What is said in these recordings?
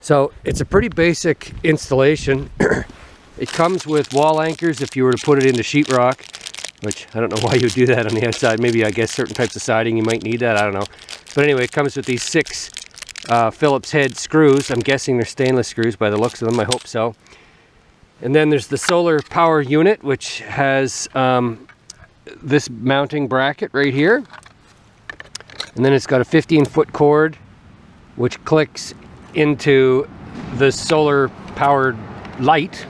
So it's a pretty basic installation. It comes with wall anchors if you were to put it into sheetrock, which I don't know why you would do that on the outside. Maybe I guess certain types of siding you might need that, I don't know. But anyway, it comes with these 6 Phillips head screws. I'm guessing they're stainless screws by the looks of them, I hope so. And then there's the solar power unit, which has this mounting bracket right here. And then it's got a 15-foot cord, which clicks into the solar powered light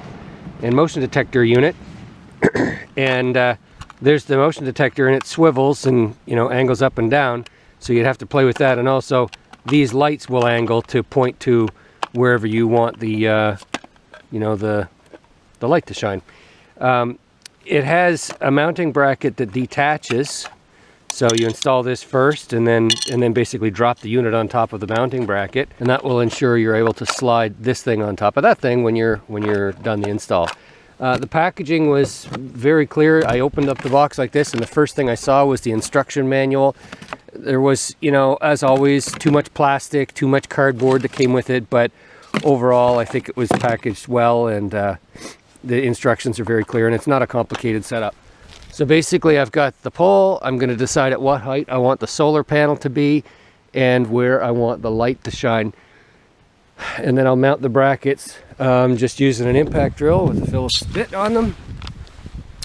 and motion detector unit. And there's the motion detector, and it swivels and, you know, angles up and down, so you'd have to play with that. And also these lights will angle to point to wherever you want the you know, the light to shine. It has a mounting bracket that detaches. So you install this first and then basically drop the unit on top of the mounting bracket, and that will ensure you're able to slide this thing on top of that thing when you're done the install. The packaging was very clear. I opened up the box like this, and the first thing I saw was the instruction manual. There was, you know, as always, too much plastic, too much cardboard that came with it, but overall I think it was packaged well, and the instructions are very clear, and it's not a complicated setup. So basically I've got the pole. I'm going to decide at what height I want the solar panel to be and where I want the light to shine. And then I'll mount the brackets just using an impact drill with a Phillips bit on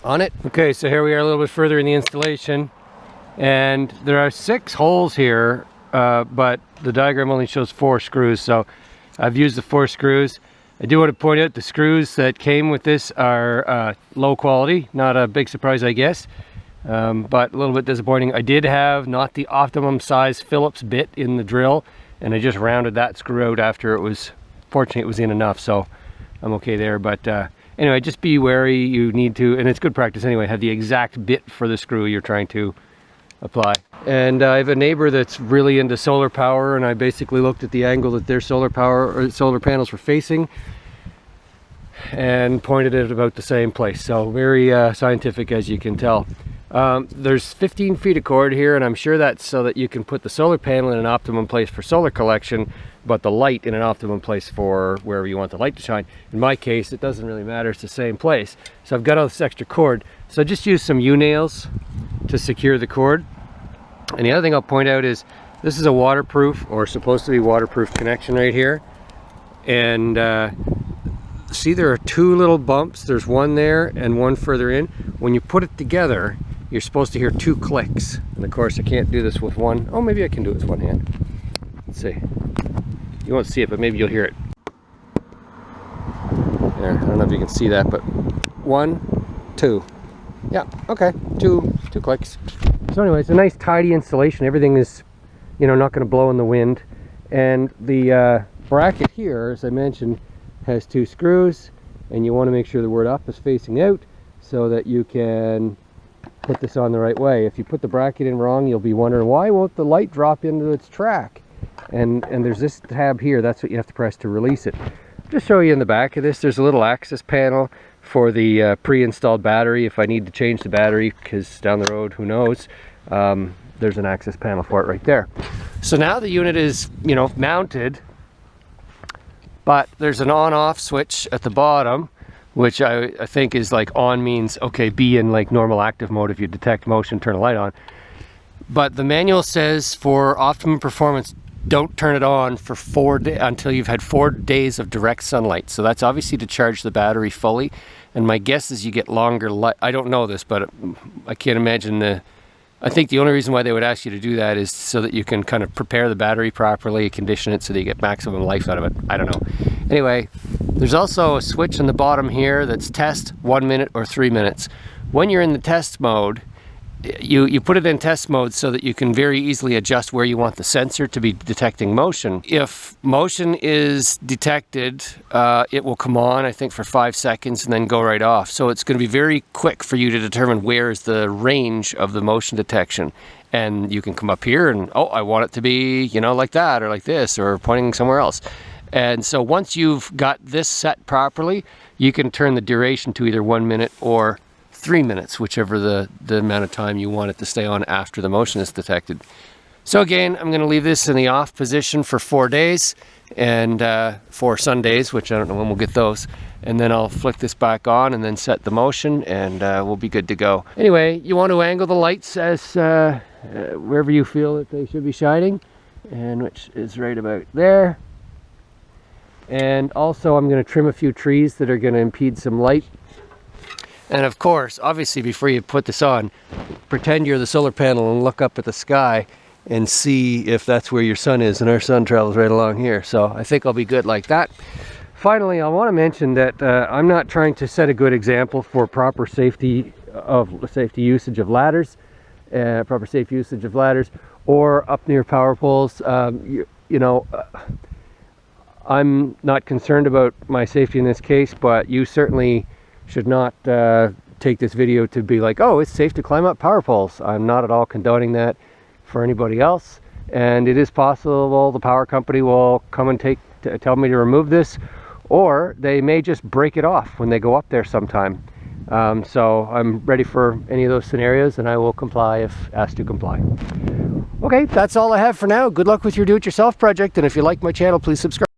it. Okay, so here we are a little bit further in the installation, and there are 6 holes here, but the diagram only shows 4 screws, so I've used the 4 screws. I do want to point out the screws that came with this are low quality. Not a big surprise, I guess, but a little bit disappointing. I did have not the optimum size Phillips bit in the drill, and I just rounded that screw out after it was, fortunately it was in enough, so I'm okay there. But anyway, just be wary. You need to, and it's good practice anyway, have the exact bit for the screw you're trying to apply. And I have a neighbor that's really into solar power, and I basically looked at the angle that their solar power or solar panels were facing and pointed it about the same place. So very scientific, as you can tell. There's 15 feet of cord here, and I'm sure that's so that you can put the solar panel in an optimum place for solar collection, but the light in an optimum place for wherever you want the light to shine. In my case, it doesn't really matter, it's the same place. So I've got all this extra cord, so I just use some U-nails to secure the cord. And the other thing I'll point out is this is a waterproof, or supposed to be waterproof, connection right here. And see, there are 2 little bumps. There's one there and one further in. When you put it together, you're supposed to hear 2 clicks. And of course I can't do this with one. Oh, maybe I can do it with one hand. Let's see. You won't see it, but maybe you'll hear it. There, I don't know if you can see that, but 1, 2. Yeah, okay, two clicks. So anyway, it's a nice tidy installation. Everything is, you know, not going to blow in the wind. And the bracket here, as I mentioned, has 2 screws, and you want to make sure the word up is facing out so that you can put this on the right way. If you put the bracket in wrong, you'll be wondering, why won't the light drop into its track? And there's this tab here, that's what you have to press to release it. I'll just show you in the back of this, there's a little access panel for the pre-installed battery. If I need to change the battery, because down the road, who knows, there's an access panel for it right there. So now the unit is, you know, mounted, but there's an on-off switch at the bottom, which I think is like on means, okay, be in like normal active mode. If you detect motion, turn the light on. But the manual says for optimum performance, don't turn it on for 4 days until you've had 4 days of direct sunlight. So that's obviously to charge the battery fully. And my guess is you get longer light. I don't know this, but I can't imagine I think the only reason why they would ask you to do that is so that you can kind of prepare the battery properly, condition it so that you get maximum life out of it. I don't know. Anyway, there's also a switch on the bottom here that's test 1 minute or 3 minutes. When you're in the test mode, you put it in test mode so that you can very easily adjust where you want the sensor to be detecting motion. If motion is detected, it will come on, I think, for 5 seconds and then go right off. So it's going to be very quick for you to determine where is the range of the motion detection. And you can come up here and, oh, I want it to be, you know, like that or like this or pointing somewhere else. And so once you've got this set properly, you can turn the duration to either 1 minute or 3 minutes, whichever the amount of time you want it to stay on after the motion is detected. So again, I'm going to leave this in the off position for 4 days, and for Sundays, which I don't know when we'll get those. And then I'll flick this back on and then set the motion, and we'll be good to go. Anyway, you want to angle the lights as wherever you feel that they should be shining, and which is right about there. And also I'm going to trim a few trees that are going to impede some light. And of course, obviously, before you put this on, pretend you're the solar panel and look up at the sky and see if that's where your sun is, and our sun travels right along here. So I think I'll be good like that. Finally, I want to mention that I'm not trying to set a good example for proper safety usage of ladders, or up near power poles. You know, I'm not concerned about my safety in this case, but you certainly should not take this video to be like, oh, it's safe to climb up power poles. I'm not at all condoning that for anybody else, and it is possible the power company will come and tell me to remove this, or they may just break it off when they go up there sometime. So I'm ready for any of those scenarios, and I will comply if asked to comply. Okay, that's all I have for now. Good luck with your do-it-yourself project, and if you like my channel, please subscribe.